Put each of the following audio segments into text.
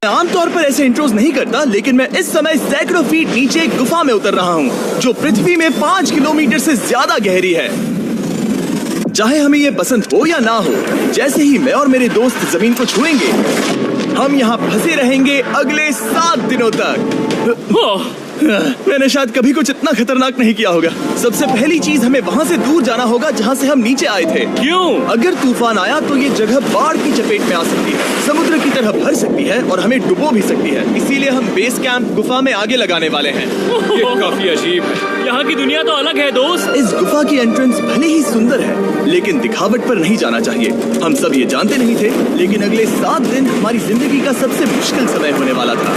मैं आमतौर पर ऐसे इंट्रोज नहीं करता, लेकिन मैं इस समय सैकड़ों फीट नीचे एक गुफा में उतर रहा हूँ जो पृथ्वी में 5 किलोमीटर से ज्यादा गहरी है। चाहे हमें ये पसंद हो या ना हो, जैसे ही मैं और मेरे दोस्त जमीन को छुएंगे, हम यहाँ फंसे रहेंगे अगले 7 दिनों तक। मैंने शायद कभी कुछ इतना खतरनाक नहीं किया होगा। सबसे पहली चीज, हमें वहाँ से दूर जाना होगा जहाँ से हम नीचे आए थे। क्यों? अगर तूफान आया तो ये जगह बाढ़ की चपेट में आ सकती है, समुद्र की तरह भर सकती है और हमें डुबो भी सकती है। इसीलिए हम बेस कैंप गुफा में आगे लगाने वाले हैं। ये काफी अजीब है। यहाँ की दुनिया तो अलग है दोस्त। इस गुफा की एंट्रेंस भले ही सुंदर है, लेकिन दिखावट पर नहीं जाना चाहिए। हम सब ये जानते नहीं थे, लेकिन अगले 7 दिन हमारी जिंदगी का सबसे मुश्किल समय होने वाला था।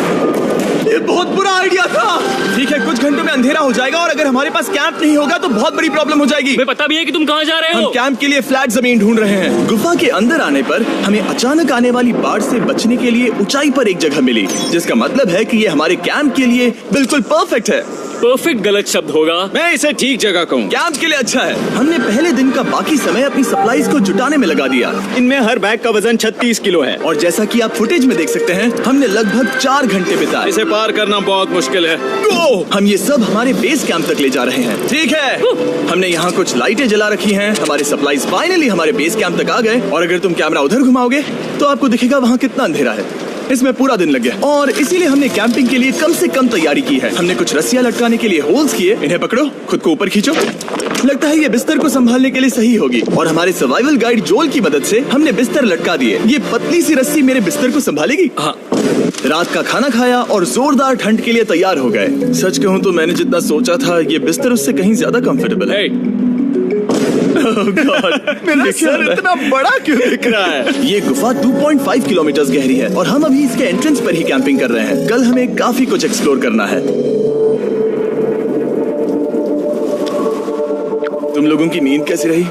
ये बहुत बुरा आइडिया था। ठीक है, कुछ घंटों में अंधेरा हो जाएगा और अगर हमारे पास कैंप नहीं होगा तो बहुत बड़ी प्रॉब्लम हो जाएगी। हमें पता भी है कि तुम कहाँ जा रहे हो। हम कैंप के लिए फ्लैट जमीन ढूंढ रहे हैं। गुफा के अंदर आने पर हमें अचानक आने वाली बाढ़ से बचने के लिए ऊंचाई पर एक जगह मिली, जिसका मतलब है कि ये हमारे कैंप के लिए बिल्कुल परफेक्ट है। परफेक्ट गलत शब्द होगा। मैं इसे ठीक जगह कहूँ। कैंप के लिए अच्छा है। हमने पहले दिन का बाकी समय अपनी सप्लाईज को जुटाने में लगा दिया। इनमें हर बैग का वजन 36 किलो है और जैसा कि आप फुटेज में देख सकते हैं, हमने लगभग 4 घंटे बिताए। इसे पार करना बहुत मुश्किल है। हम ये सब हमारे बेस कैंप तक ले जा रहे हैं। ठीक है, हमने यहाँ कुछ लाइटें जला रखी हैं। हमारे सप्लाईज फाइनली हमारे बेस कैंप तक आ गए और अगर तुम कैमरा उधर घुमाओगे तो आपको दिखेगा वहाँ कितना अंधेरा है। इसमें पूरा दिन लग गया और इसीलिए हमने कैंपिंग के लिए कम से कम तैयारी की है। हमने कुछ रस्सियां लटकाने के लिए होल्स किए। इन्हें पकड़ो, खुद को ऊपर खींचो। लगता है ये बिस्तर को संभालने के लिए सही होगी और हमारे सर्वाइवल गाइड जोल की मदद से हमने बिस्तर लटका दिए। ये पतली सी रस्सी मेरे बिस्तर को संभालेगी। हाँ। रात का खाना खाया और जोरदार ठंड के लिए तैयार हो गए। सच कहूँ तो मैंने जितना सोचा था, ये बिस्तर उससे कहीं ज्यादा कंफर्टेबल है। मेरा सर इतना बड़ा क्यों दिख रहा है? ये गुफा 2.5 किलोमीटर गहरी है और हम अभी इसके एंट्रेंस पर ही कैंपिंग कर रहे हैं। कल हमें काफी कुछ एक्सप्लोर करना है। तुम लोगों की नींद कैसी रही?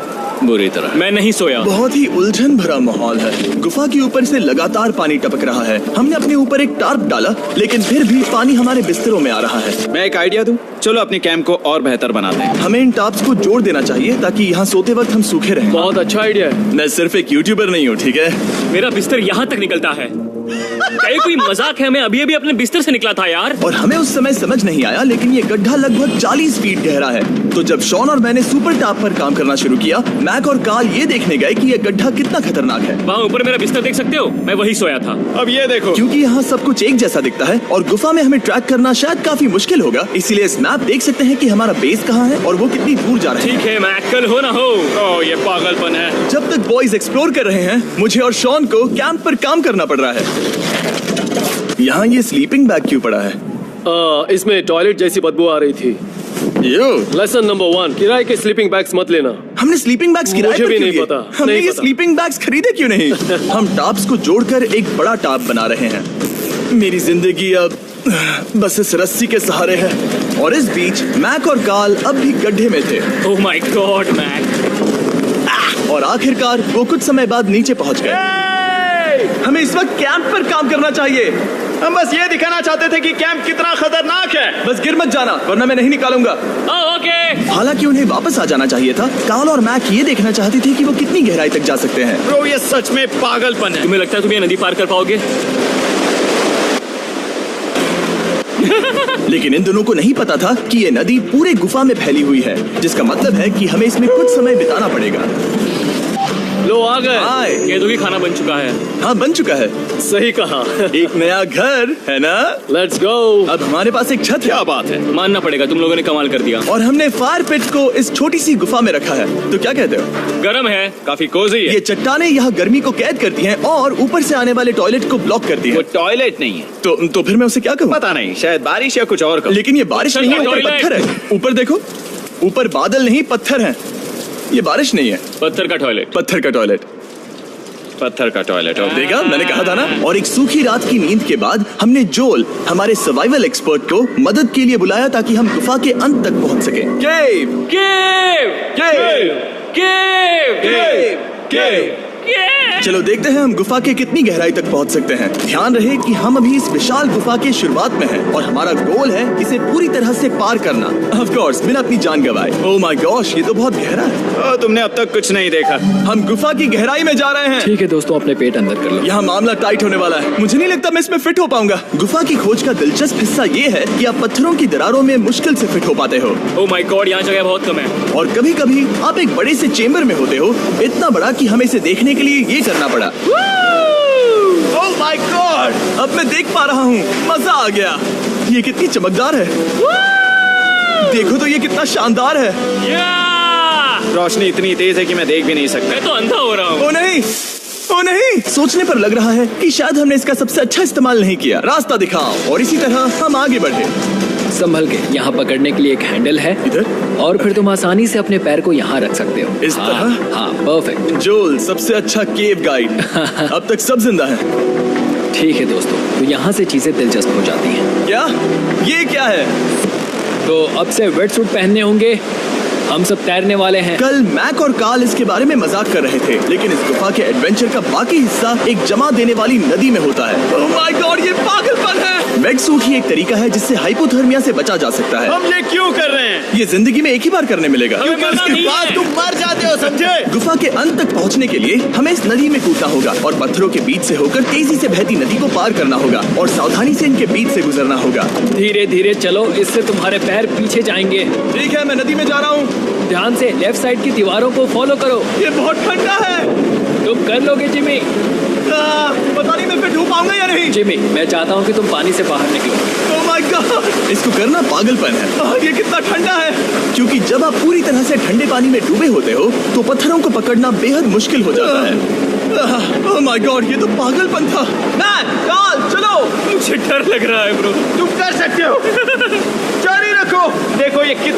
बुरी तरह। मैं नहीं सोया। बहुत ही उलझन भरा माहौल है। गुफा के ऊपर से लगातार पानी टपक रहा है। हमने अपने ऊपर एक टार्प डाला, लेकिन फिर भी पानी हमारे बिस्तरों में आ रहा है। मैं एक आइडिया दूं? चलो अपने कैंप को और बेहतर बनाते हैं। हमें इन टार्प्स को जोड़ देना चाहिए ताकि यहाँ सोते वक्त हम सूखे रहें। बहुत अच्छा आइडिया है। मैं सिर्फ एक यूट्यूबर नहीं हूँ, ठीक है? मेरा बिस्तर यहाँ तक निकलता है। क्या ये कोई मजाक है? मैं अभी अभी अपने बिस्तर से निकला था यार। और हमें उस समय समझ नहीं आया, लेकिन ये गड्ढा लगभग 40 फीट गहरा है। तो जब शॉन और मैंने सुपर टाप पर काम करना शुरू किया, मैक और कार्ल ये देखने गए कि ये गड्ढा कितना खतरनाक है। वहाँ ऊपर मेरा बिस्तर देख सकते हो? मैं वही सोया था। अब ये देखो, क्योंकि यहाँ सब कुछ एक जैसा दिखता है और गुफा में हमें ट्रैक करना शायद काफी मुश्किल होगा, इसीलिए इस मैप देख सकते हैं कि हमारा बेस कहाँ है और वो कितनी दूर जा रहे हैं। ठीक है मैक, कल हो ना हो। ओह ये पागलपन है। जब तक बॉयज एक्सप्लोर कर रहे हैं, मुझे और शॉन को कैंप पर काम करना पड़ रहा है। यहाँ ये स्लीपिंग बैग क्यों पड़ा है? इसमें टॉयलेट जैसी बदबू आ रही थी। लेसन नंबर 1, किराए के स्लीपिंग बैग्स मत लेना। हमने स्लीपिंग बैग्स किराए मुझे पर भी क्यों नहीं लिए? पता। हमने नहीं ये पता। स्लीपिंग बैग्स खरीदे क्यों नहीं? हम टाप्स को जोड़कर एक बड़ा टाप बना रहे हैं। मेरी जिंदगी अब बस इस रस्सी के सहारे है। और इस बीच मैक और कार्ल अब भी गड्ढे में थे। Oh my God Mac. और आखिरकार वो कुछ समय बाद नीचे पहुंच गए। हमें इस वक्त कैंप पर काम करना चाहिए। हम बस ये दिखाना चाहते थे कि कैंप कितना खतरनाक है। बस गिर मत जाना, वरना मैं नहीं निकालूंगा। ओके। हालांकि उन्हें वापस आ जाना चाहिए था। कार्ल और मैक ये देखना चाहते थे कि वो कितनी गहराई तक जा सकते हैं। ब्रो ये सच में पागलपन है। तुम्हें लगता है तुम ये नदी पार कर पाओगे? लेकिन इन दोनों को नहीं पता था कि ये नदी पूरे गुफा में फैली हुई है, जिसका मतलब है कि हमें इसमें कुछ समय बिताना पड़ेगा। लो आ गए। हाय। केदू की खाना बन चुका है। हाँ बन चुका है। सही कहा। एक नया घर है ना? Let's go. अब हमारे पास एक छत है। क्या बात है। मानना पड़ेगा, तुम लोगों ने कमाल कर दिया। और हमने फायर पिट को इस छोटी सी गुफा में रखा है। तो क्या कहते हो? गर्म है। काफी कोजी है। ये चट्टानें यहाँ गर्मी को कैद करती हैं और ऊपर से आने वाले टॉयलेट को ब्लॉक करती वो हैं। टॉयलेट नहीं है। तो फिर मैं उसे क्या कहूँ? पता नहीं, शायद बारिश या कुछ और कहूं। लेकिन ये बारिश पत्थर नहीं है, का ऊपर टॉयलेट। पत्थर है। ऊपर देखो, ऊपर बादल नहीं पत्थर हैं। ये बारिश नहीं है, पत्थर का टॉयलेट। पत्थर का टॉयलेट। पत्थर का टॉयलेट। देखा, मैंने कहा था ना। और एक सूखी रात की नींद के बाद हमने जोल, हमारे सर्वाइवल एक्सपर्ट को मदद के लिए बुलाया ताकि हम गुफा के अंत तक पहुंच सके। केव, केव, केव, केव, केव, केव। केव। चलो देखते हैं हम गुफा के कितनी गहराई तक पहुंच सकते हैं। ध्यान रहे कि हम अभी इस विशाल गुफा के शुरुआत में हैं और हमारा गोल है इसे पूरी तरह से पार करना। ऑफ कोर्स बिना अपनी जान गंवाए। ओह माय गॉश, ये तो बहुत गहरा है। तुमने अब तक कुछ नहीं देखा। हम गुफा की गहराई में जा रहे हैं। ठीक है दोस्तों, अपने पेट अंदर कर लो। यहाँ मामला टाइट होने वाला है। मुझे नहीं लगता मैं इसमें फिट हो पाऊंगा। गुफा की खोज का दिलचस्प हिस्सा ये है कि आप पत्थरों की दरारों में मुश्किल से फिट हो पाते हो ओह माय गॉड, यहाँ जगह बहुत कम है। और कभी कभी आप एक बड़े से चेम्बर में होते हो, इतना बड़ा कि हमें इसे देखने के लिए ये करना पड़ा। ओह माय गॉड, अब मैं देख पा रहा हूँ। मजा आ गया। ये कितनी चमकदार है। देखो तो ये कितना शानदार है। रोशनी इतनी तेज है कि मैं देख भी नहीं सकता। मैं तो अंधा हो रहा हूँ। ओ नहीं, ओ नहीं, सोचने पर लग रहा है कि शायद हमने इसका सबसे अच्छा इस्तेमाल नहीं किया। रास्ता दिखाओ। और इसी तरह हम आगे बढ़े। संभल के। यहाँ पकड़ने के लिए एक हैंडल है इधर? और फिर तुम आसानी से अपने पैर को यहाँ रख सकते हो। इस तरह? हाँ, परफेक्ट। जोल, सबसे अच्छा केव गाइड। अब तक सब जिंदा है। ठीक है दोस्तों, तो यहाँ से चीजें दिलचस्प हो जाती हैं। क्या? ये क्या है? तो अब से वेट सूट पहनने होंगे। हम सब तैरने वाले हैं। कल मैक और कार्ल इसके बारे में मजाक कर रहे थे, लेकिन इस गुफा के एडवेंचर का बाकी हिस्सा एक जमा देने वाली नदी में होता है। ओह माय गॉड, ये पागलपन है। वेट सूट ही एक तरीका है जिससे हाइपोथर्मिया से बचा जा सकता है। हम ये क्यों कर रहे हैं? ये जिंदगी में एक ही बार करने मिलेगा। क्योंकि उसके बाद तुम मर जाते हो, समझे? गुफा के अंत तक पहुंचने के लिए हमें इस नदी में कूदना होगा और पत्थरों के बीच से होकर तेजी से बहती नदी को पार करना होगा और सावधानी से इनके बीच से गुजरना होगा। धीरे धीरे चलो, इससे तुम्हारे पैर पीछे जाएंगे। ठीक है, मैं नदी में जा रहा हूँ। ध्यान से लेफ्ट साइड की दीवारों को फॉलो करो। ये बहुत ठंडा है। तुम कर लोगे जिमी। पता नहीं मैं फिर डूब पाऊंगा या नहीं। जिमी, मैं चाहता हूँ कि तुम पानी से बाहर निकलो। ओह माय गॉड, इसको करना पागलपन है। ये कितना ठंडा है। क्योंकि जब आप पूरी तरह से ठंडे पानी में डूबे होते हो तो पत्थरों को पकड़ना बेहद मुश्किल हो जाता है। ओह माय गॉड, ये तो पागलपन था। मैक, कार्ल, चलो। मुझे डर लग रहा है ब्रो। तुम कर सकते हो। जारी रखो। देखो ये कितना